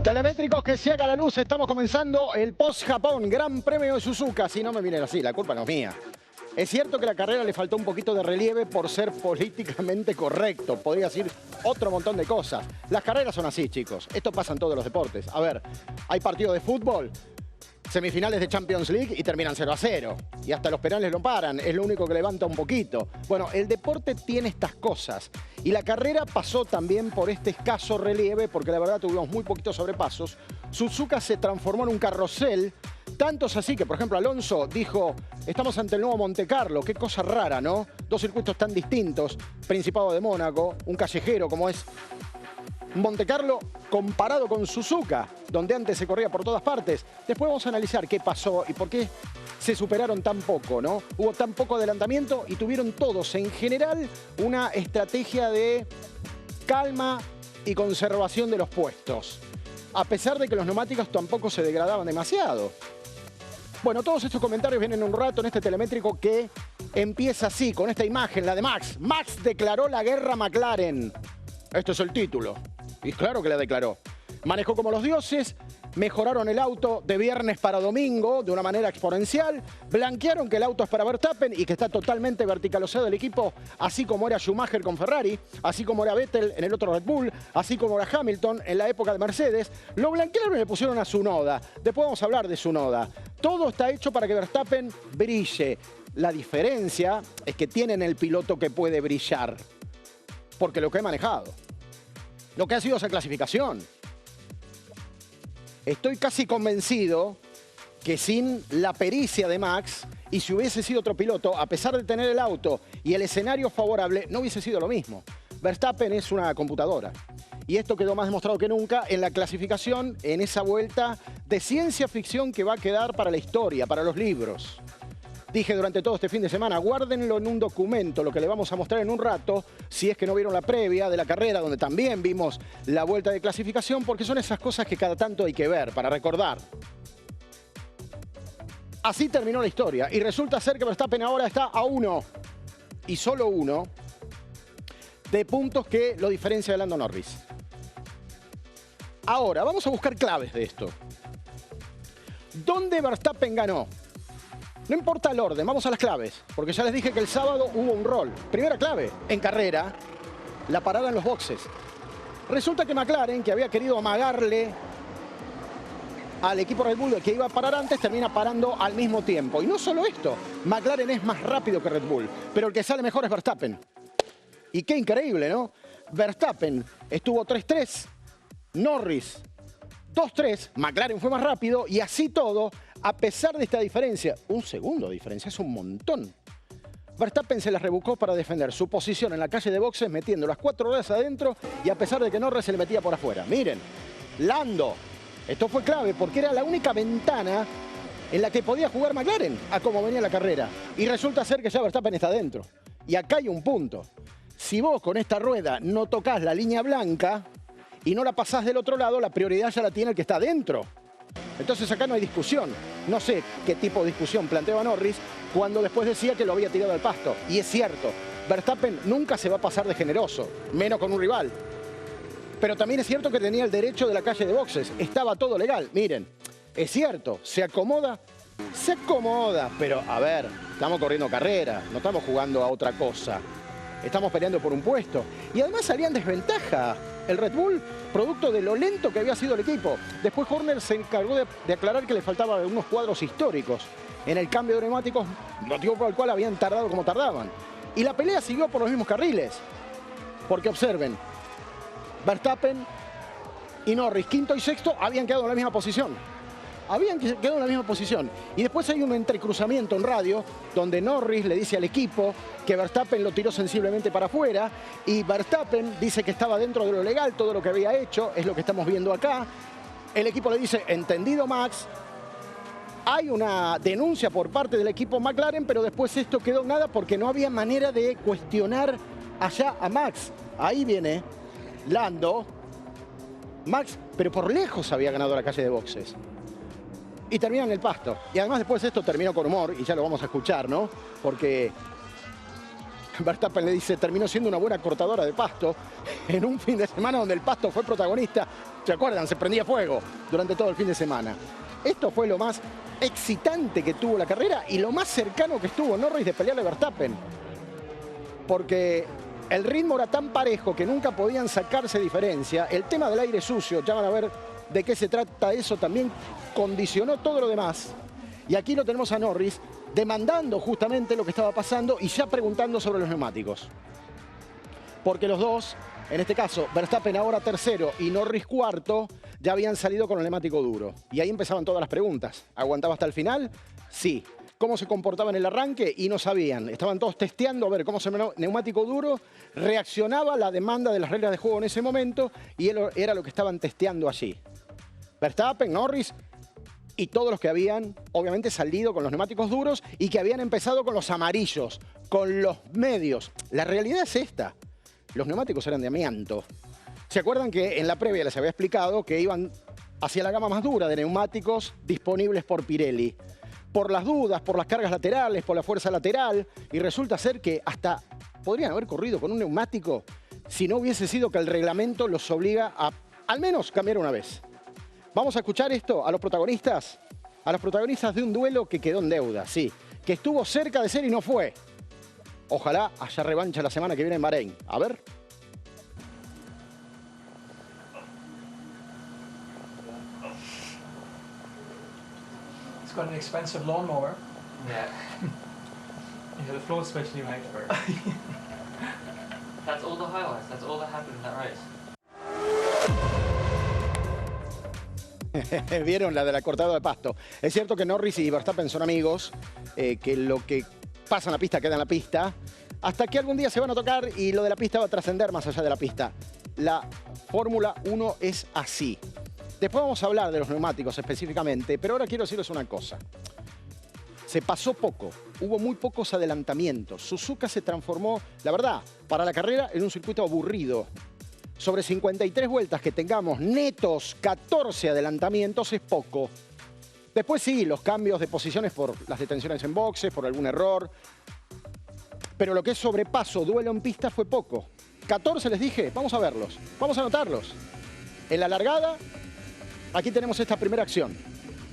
Telemétricos que se haga la luz, estamos comenzando el post-Japón, Gran Premio de Suzuka. Si no me miren así, la culpa no es mía. Es cierto que la carrera le faltó un poquito de relieve por ser políticamente correcto. Podría decir otro montón de cosas. Las carreras son así, chicos. Esto pasa en todos los deportes. A ver, hay partidos de fútbol, semifinales de Champions League y terminan 0-0. Y hasta los penales lo paran. Es lo único que levanta un poquito. Bueno, el deporte tiene estas cosas. Y la carrera pasó también por este escaso relieve, porque la verdad tuvimos muy poquitos sobrepasos. Suzuka se transformó en un carrusel. Tantos así que, por ejemplo, Alonso dijo, estamos ante el nuevo Monte Carlo. Qué cosa rara, ¿no? Dos circuitos tan distintos. Principado de Mónaco, un callejero como es Monte Carlo comparado con Suzuka, donde antes se corría por todas partes. Después vamos a analizar qué pasó y por qué se superaron tan poco, ¿no? Hubo tan poco adelantamiento y tuvieron todos en general una estrategia de calma y conservación de los puestos, a pesar de que los neumáticos tampoco se degradaban demasiado. Bueno, todos estos comentarios vienen un rato en este telemétrico que empieza así, con esta imagen, la de Max. Max declaró la guerra a McLaren. Este es el título. Y claro que la declaró. Manejó como los dioses, mejoraron el auto de viernes para domingo de una manera exponencial, blanquearon que el auto es para Verstappen y que está totalmente verticalizado el equipo, así como era Schumacher con Ferrari, así como era Vettel en el otro Red Bull, así como era Hamilton en la época de Mercedes. Lo blanquearon y le pusieron a Tsunoda. Después vamos a hablar de Tsunoda. Todo está hecho para que Verstappen brille. La diferencia es que tienen el piloto que puede brillar, porque lo que he manejado, lo que ha sido esa clasificación. Estoy casi convencido que sin la pericia de Max, y si hubiese sido otro piloto, a pesar de tener el auto y el escenario favorable, no hubiese sido lo mismo. Verstappen es una computadora. Y esto quedó más demostrado que nunca en la clasificación, en esa vuelta de ciencia ficción que va a quedar para la historia, para los libros. Dije durante todo este fin de semana, guárdenlo en un documento, lo que le vamos a mostrar en un rato, si es que no vieron la previa de la carrera, donde también vimos la vuelta de clasificación, porque son esas cosas que cada tanto hay que ver para recordar. Así terminó la historia y resulta ser que Verstappen ahora está a 1, y solo 1, de puntos que lo diferencia de Lando Norris. Ahora, vamos a buscar claves de esto. ¿Dónde Verstappen ganó? No importa el orden, vamos a las claves, porque ya les dije que el sábado hubo un rol. Primera clave, en carrera, la parada en los boxes. Resulta que McLaren, que había querido amagarle al equipo Red Bull que iba a parar antes, termina parando al mismo tiempo. Y no solo esto, McLaren es más rápido que Red Bull, pero el que sale mejor es Verstappen. Y qué increíble, ¿no? Verstappen estuvo 3-3, Norris 2-3, McLaren fue más rápido y así todo, a pesar de esta diferencia, un segundo de diferencia, es un montón. Verstappen se las rebuscó para defender su posición en la calle de boxes, metiendo las 4 ruedas adentro y a pesar de que Norris se le metía por afuera. Miren, Lando, esto fue clave porque era la única ventana en la que podía jugar McLaren a cómo venía la carrera. Y resulta ser que ya Verstappen está adentro. Y acá hay un punto. Si vos con esta rueda no tocas la línea blanca y no la pasás del otro lado, la prioridad ya la tiene el que está adentro. Entonces acá no hay discusión. No sé qué tipo de discusión planteaba Norris cuando después decía que lo había tirado al pasto. Y es cierto, Verstappen nunca se va a pasar de generoso, menos con un rival. Pero también es cierto que tenía el derecho de la calle de boxes. Estaba todo legal. Miren, es cierto, se acomoda, pero a ver, estamos corriendo carrera, no estamos jugando a otra cosa. Estamos peleando por un puesto. Y además salía en desventaja el Red Bull, producto de lo lento que había sido el equipo. Después Horner se encargó de aclarar que le faltaban unos cuadros históricos en el cambio de neumáticos, motivo por el cual habían tardado como tardaban. Y la pelea siguió por los mismos carriles. Porque observen, Verstappen y Norris, quinto y sexto, habían quedado en la misma posición. Y después hay un entrecruzamiento en radio donde Norris le dice al equipo que Verstappen lo tiró sensiblemente para afuera y Verstappen dice que estaba dentro de lo legal, todo lo que había hecho, es lo que estamos viendo acá. El equipo le dice, entendido Max. Hay una denuncia por parte del equipo McLaren, pero después esto quedó nada porque no había manera de cuestionar allá a Max. Ahí viene Lando. Max, pero por lejos había ganado la calle de boxes. Y termina en el pasto. Y además después esto terminó con humor, y ya lo vamos a escuchar, ¿no? Porque Verstappen le dice, terminó siendo una buena cortadora de pasto en un fin de semana donde el pasto fue protagonista. ¿Se acuerdan? Se prendía fuego durante todo el fin de semana. Esto fue lo más excitante que tuvo la carrera y lo más cercano que estuvo Norris de pelearle a Verstappen. Porque el ritmo era tan parejo que nunca podían sacarse diferencia. El tema del aire sucio, ya van a ver de qué se trata eso, también condicionó todo lo demás. Y aquí lo tenemos a Norris demandando justamente lo que estaba pasando y ya preguntando sobre los neumáticos. Porque los dos, en este caso Verstappen ahora tercero y Norris cuarto, ya habían salido con el neumático duro. Y ahí empezaban todas las preguntas. ¿Aguantaba hasta el final? Sí. ¿Cómo se comportaba en el arranque? Y no sabían. Estaban todos testeando a ver cómo ese neumático duro reaccionaba a la demanda de las reglas de juego en ese momento y era lo que estaban testeando allí. Verstappen, Norris y todos los que habían, obviamente, salido con los neumáticos duros y que habían empezado con los amarillos, con los medios. La realidad es esta. Los neumáticos eran de amianto. ¿Se acuerdan que en la previa les había explicado que iban hacia la gama más dura de neumáticos disponibles por Pirelli? Por las dudas, por las cargas laterales, por la fuerza lateral. Y resulta ser que hasta podrían haber corrido con un neumático si no hubiese sido que el reglamento los obliga a al menos cambiar una vez. Vamos a escuchar esto a los protagonistas de un duelo que quedó en deuda, sí. Que estuvo cerca de ser y no fue. Ojalá haya revancha la semana que viene en Bahrein. A ver. It's got an expensive lawnmower. Yeah. You had a floor switch and you went for it. That's all the highlights. That's all that happened in that race. Vieron la de la cortada de pasto. Es cierto que Norris y Verstappen son amigos, que lo que pasa en la pista queda en la pista, hasta que algún día se van a tocar y lo de la pista va a trascender más allá de la pista. La Fórmula 1 es así. Después vamos a hablar de los neumáticos específicamente, pero ahora quiero decirles una cosa. Se pasó poco, hubo muy pocos adelantamientos. Suzuka se transformó, la verdad, para la carrera en un circuito aburrido. Sobre 53 vueltas que tengamos netos 14 adelantamientos es poco. Después sí, los cambios de posiciones por las detenciones en boxes, por algún error. Pero lo que es sobrepaso, duelo en pista fue poco. 14 les dije, vamos a verlos, vamos a anotarlos. En la largada, aquí tenemos esta primera acción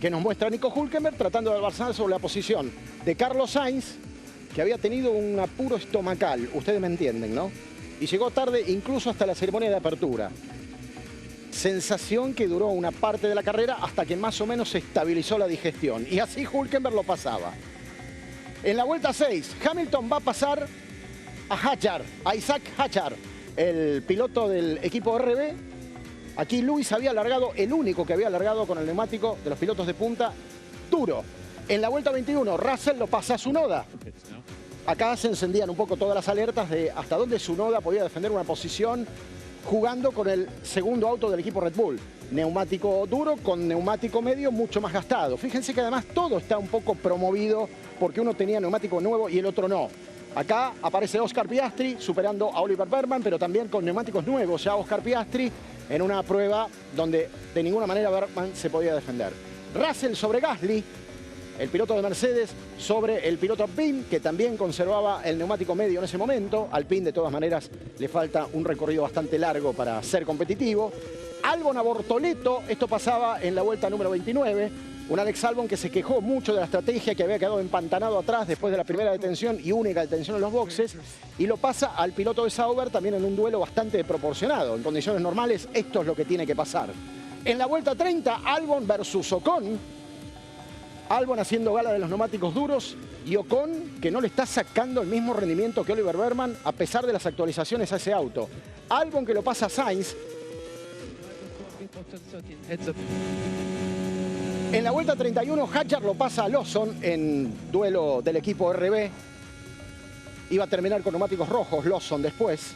que nos muestra Nico Hülkenberg tratando de avanzar sobre la posición de Carlos Sainz, que había tenido un apuro estomacal, ustedes me entienden, ¿no? Y llegó tarde incluso hasta la ceremonia de apertura. Sensación que duró una parte de la carrera hasta que más o menos se estabilizó la digestión. Y así Hülkenberg lo pasaba. En la vuelta 6, Hamilton va a pasar a Isaac Hadjar, el piloto del equipo RB. Aquí Lewis había alargado, el único que había alargado con el neumático de los pilotos de punta duro. En la vuelta 21, Russell lo pasa a Tsunoda. Acá se encendían un poco todas las alertas de hasta dónde Tsunoda podía defender una posición jugando con el segundo auto del equipo Red Bull. Neumático duro con neumático medio mucho más gastado. Fíjense que además todo está un poco promovido porque uno tenía neumático nuevo y el otro no. Acá aparece Oscar Piastri superando a Oliver Bearman, pero también con neumáticos nuevos ya Oscar Piastri en una prueba donde de ninguna manera Bearman se podía defender. Russell sobre Gasly, el piloto de Mercedes sobre el piloto Alpine, que también conservaba el neumático medio en ese momento. Alpine, de todas maneras, le falta un recorrido bastante largo para ser competitivo. Albon a Bortoleto, esto pasaba en la vuelta número 29. Un Alex Albon que se quejó mucho de la estrategia, que había quedado empantanado atrás después de la primera detención y única detención en los boxes. Y lo pasa al piloto de Sauber también en un duelo bastante proporcionado. En condiciones normales, esto es lo que tiene que pasar. En la vuelta 30, Albon versus Ocon. Albon haciendo gala de los neumáticos duros y Ocon que no le está sacando el mismo rendimiento que Oliver Bearman a pesar de las actualizaciones a ese auto. Albon que lo pasa a Sainz. En la vuelta 31, Hadjar lo pasa a Lawson en duelo del equipo RB. Iba a terminar con neumáticos rojos Lawson después,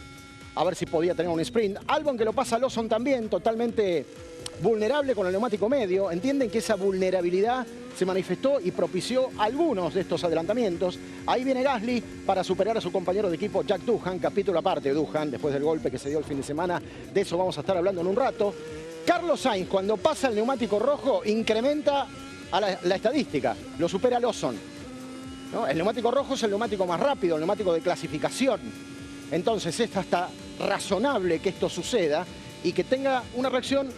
a ver si podía tener un sprint. Albon que lo pasa a Lawson también, totalmente vulnerable con el neumático medio. Entienden que esa vulnerabilidad se manifestó y propició algunos de estos adelantamientos. Ahí viene Gasly para superar a su compañero de equipo Jack Doohan, capítulo aparte de Doohan, después del golpe que se dio el fin de semana. De eso vamos a estar hablando en un rato. Carlos Sainz, cuando pasa el neumático rojo, incrementa a la estadística, lo supera a Lawson, ¿no? El neumático rojo es el neumático más rápido, el neumático de clasificación. Entonces es hasta razonable que esto suceda y que tenga una reacción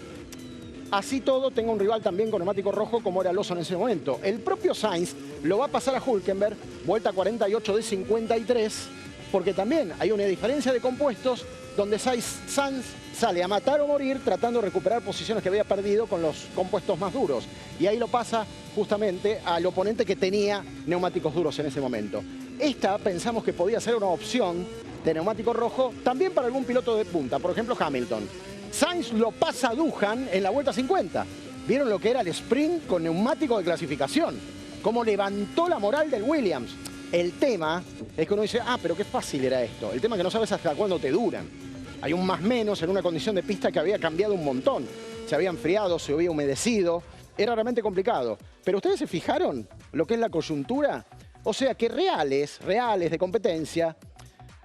Así todo, tengo un rival también con neumático rojo como era Lawson en ese momento. El propio Sainz lo va a pasar a Hülkenberg, vuelta 48 de 53, porque también hay una diferencia de compuestos donde Sainz sale a matar o morir tratando de recuperar posiciones que había perdido con los compuestos más duros. Y ahí lo pasa justamente al oponente que tenía neumáticos duros en ese momento. Esta pensamos que podía ser una opción de neumático rojo también para algún piloto de punta, por ejemplo Hamilton. Sainz lo pasa a Doohan en la vuelta 50. ¿Vieron lo que era el sprint con neumático de clasificación? Cómo levantó la moral del Williams. El tema es que uno dice, pero qué fácil era esto. El tema es que no sabes hasta cuándo te duran. Hay un más menos en una condición de pista que había cambiado un montón. Se había enfriado, se había humedecido. Era realmente complicado. Pero ¿ustedes se fijaron lo que es la coyuntura? O sea que reales de competencia,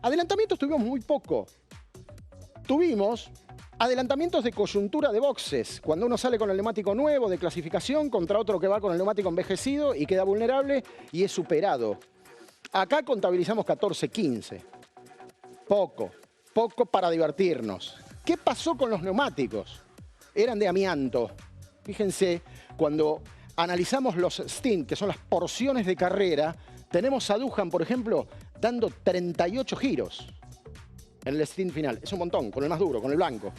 adelantamientos tuvimos muy poco. Tuvimos adelantamientos de coyuntura de boxes, cuando uno sale con el neumático nuevo de clasificación contra otro que va con el neumático envejecido y queda vulnerable y es superado. Acá contabilizamos 14-15. Poco para divertirnos. ¿Qué pasó con los neumáticos? Eran de amianto. Fíjense, cuando analizamos los stint, que son las porciones de carrera, tenemos a Doohan, por ejemplo, dando 38 giros en el stint final. Es un montón, con el más duro, con el blanco.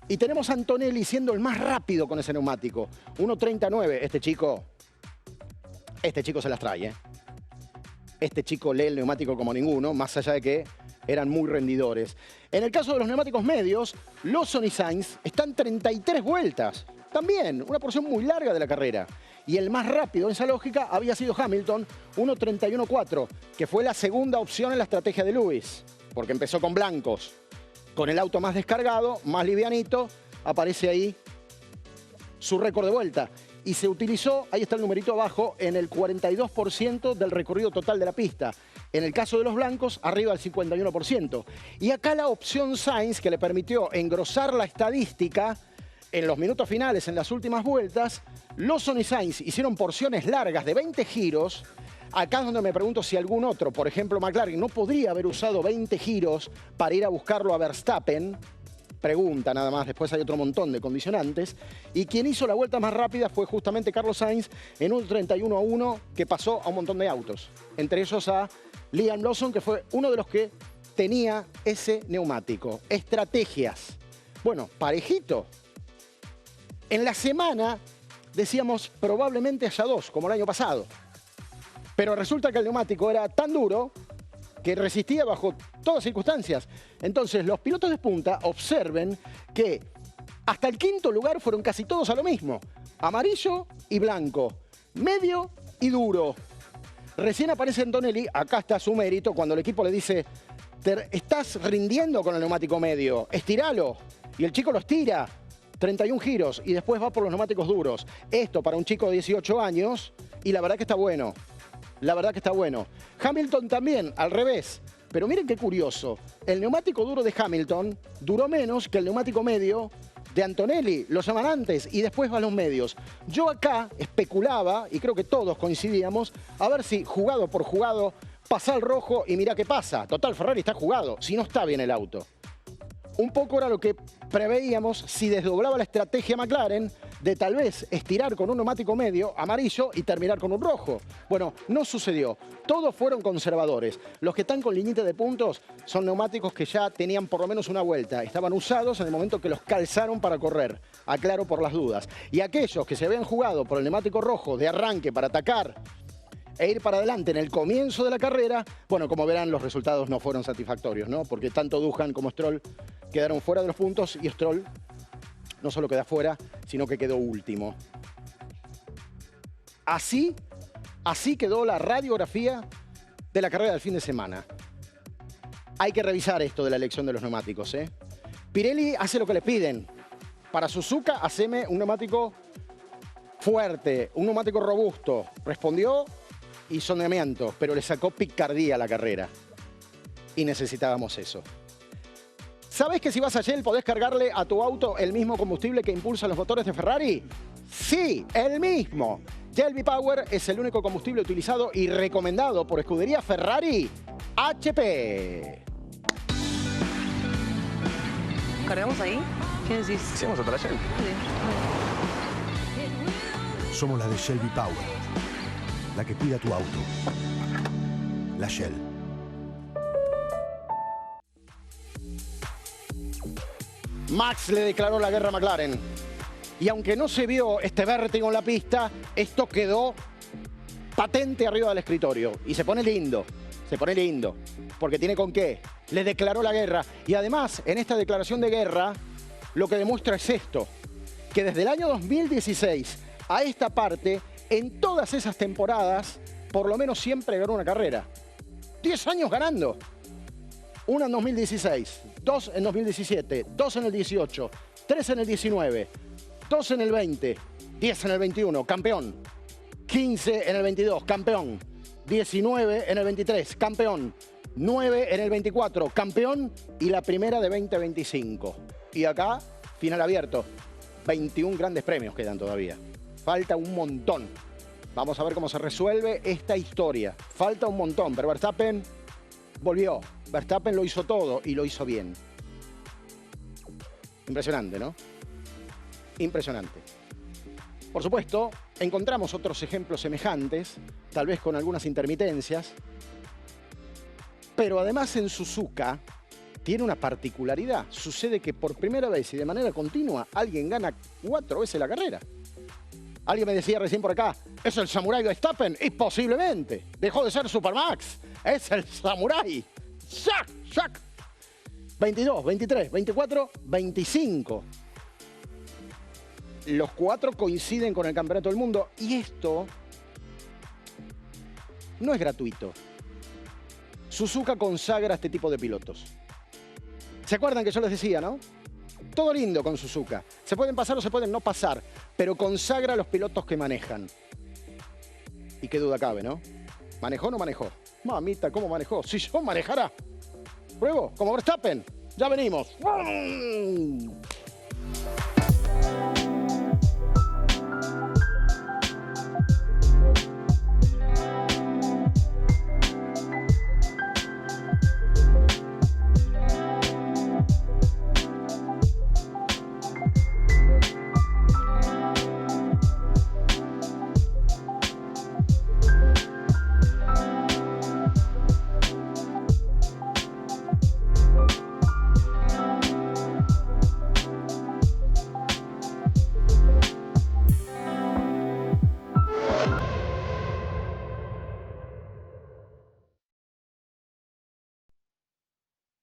Y tenemos a Antonelli siendo el más rápido con ese neumático. 1.39. Este chico se las trae, ¿eh? Este chico lee el neumático como ninguno, más allá de que eran muy rendidores. En el caso de los neumáticos medios, Lawson y Sainz están 33 vueltas. También una porción muy larga de la carrera. Y el más rápido en esa lógica había sido Hamilton, 1.31.4, que fue la segunda opción en la estrategia de Lewis, porque empezó con blancos. Con el auto más descargado, más livianito, aparece ahí su récord de vuelta. Y se utilizó, ahí está el numerito abajo, en el 42% del recorrido total de la pista. En el caso de los blancos, arriba del 51%. Y acá la opción Sainz, que le permitió engrosar la estadística en los minutos finales, en las últimas vueltas, Lawson y Sainz hicieron porciones largas de 20 giros. Acá es donde me pregunto si algún otro, por ejemplo McLaren, no podría haber usado 20 giros para ir a buscarlo a Verstappen. Pregunta nada más, después hay otro montón de condicionantes. Y quien hizo la vuelta más rápida fue justamente Carlos Sainz en un 31.1 que pasó a un montón de autos. Entre ellos a Liam Lawson, que fue uno de los que tenía ese neumático. Estrategias. Bueno, parejito. En la semana decíamos probablemente haya dos, como el año pasado. Pero resulta que el neumático era tan duro que resistía bajo todas circunstancias. Entonces, los pilotos de punta observen que hasta el quinto lugar fueron casi todos a lo mismo. Amarillo y blanco, medio y duro. Recién aparece Antonelli, acá está su mérito, cuando el equipo le dice, estás rindiendo con el neumático medio, estiralo. Y el chico lo estira, 31 giros, y después va por los neumáticos duros. Esto para un chico de 18 años, y la verdad que está bueno. La verdad que está bueno. Hamilton también, al revés. Pero miren qué curioso. El neumático duro de Hamilton duró menos que el neumático medio de Antonelli. Lo llaman antes y después van los medios. Yo acá especulaba, y creo que todos coincidíamos, a ver si jugado por jugado pasa el rojo y mira qué pasa. Total, Ferrari está jugado, si no está bien el auto. Un poco era lo que preveíamos si desdoblaba la estrategia McLaren de tal vez estirar con un neumático medio amarillo y terminar con un rojo. Bueno, no sucedió. Todos fueron conservadores. Los que están con liñita de puntos son neumáticos que ya tenían por lo menos una vuelta. Estaban usados en el momento que los calzaron para correr. Aclaro por las dudas. Y aquellos que se habían jugado por el neumático rojo de arranque para atacar e ir para adelante en el comienzo de la carrera, bueno, como verán, los resultados no fueron satisfactorios, ¿no? Porque tanto Doohan como Stroll quedaron fuera de los puntos y Stroll no solo queda fuera, sino que quedó último. Así quedó la radiografía de la carrera del fin de semana. Hay que revisar esto de la elección de los neumáticos, ¿eh? Pirelli hace lo que le piden. Para Suzuka, haceme un neumático fuerte, un neumático robusto. Respondió y sondeamiento, pero le sacó picardía a la carrera. Y necesitábamos eso. ¿Sabes que si vas a Shell podés cargarle a tu auto el mismo combustible que impulsa los motores de Ferrari? Sí, el mismo. Shell V-Power es el único combustible utilizado y recomendado por Escudería Ferrari HP. ¿Cargamos ahí? ¿Qué decís? Sí, vamos a Shell. Dale. somos la de Shelby Power, la que cuida tu auto. La Shell. Max le declaró la guerra a McLaren. Y aunque no se vio este vértigo en la pista, esto quedó patente arriba del escritorio. Y se pone lindo, porque tiene con qué. Le declaró la guerra. Y además, en esta declaración de guerra, lo que demuestra es esto, que desde el año 2016 a esta parte, en todas esas temporadas, por lo menos siempre ganó una carrera. 10 años ganando. Una en 2016, 2 en 2017, 2 en el 18, 3 en el 19, 2 en el 20, 10 en el 21, campeón. 15 en el 22, campeón. 19 en el 23, campeón. 9 en el 24, campeón. Y la primera de 2025. Y acá, final abierto. 21 grandes premios quedan todavía. Falta un montón. Vamos a ver cómo se resuelve esta historia. Falta un montón, pero Verstappen volvió. Verstappen lo hizo todo y lo hizo bien. Impresionante, ¿no? Impresionante. Por supuesto, encontramos otros ejemplos semejantes, tal vez con algunas intermitencias. Pero además en Suzuka tiene una particularidad. Sucede que por primera vez y de manera continua alguien gana 4 veces la carrera. Alguien me decía recién por acá, ¿es el Samurai Verstappen? Y posiblemente. Dejó de ser Supermax. Es el Samurai. ¡Sac! 22, 23, 24, 25. Los 4 coinciden con el Campeonato del Mundo. Y esto no es gratuito. Suzuka consagra a este tipo de pilotos. ¿Se acuerdan que yo les decía, no? Todo lindo con Suzuka. Se pueden pasar o se pueden no pasar, pero consagra a los pilotos que manejan. Y qué duda cabe, ¿no? ¿Manejó o no manejó? Mamita, ¿cómo manejó? Si yo manejara. Pruebo, como Verstappen. Ya venimos.